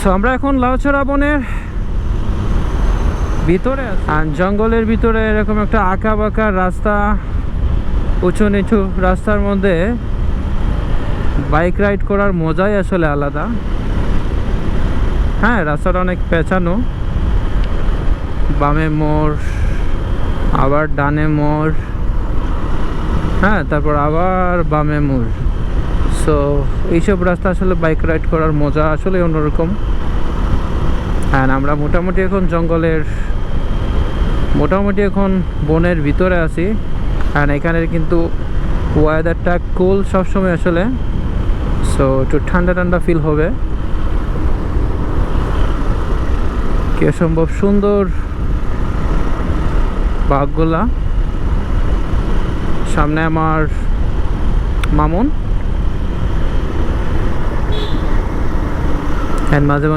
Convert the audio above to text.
তো আমরা এখন লাউছড়া বনের ভিতরে আর জঙ্গলের ভিতরে এরকম একটা আঁকা বাঁকা রাস্তা, উঁচু নিচু রাস্তার মধ্যে বাইক রাইড করার মজাই আসলে আলাদা। হ্যাঁ, রাস্তাটা অনেক পেঁচানো, বামে মোড়, আবার ডানে মোড়, হ্যাঁ, তারপর আবার বামে মোড়। সো এইসব রাস্তা আসলে বাইক রাইড করার মজা আসলে অন্যরকম। হ্যাঁ, আমরা মোটামুটি এখন বনের ভিতরে আছি। আর এখানের কিন্তু ওয়েদারটা কুল সবসময় আসলে, সো একটু ঠান্ডা ঠান্ডা ফিল হবে। কি অসম্ভব সুন্দর বাঘগুলা। সামনে আমার মামুন, মাঝে মাঝে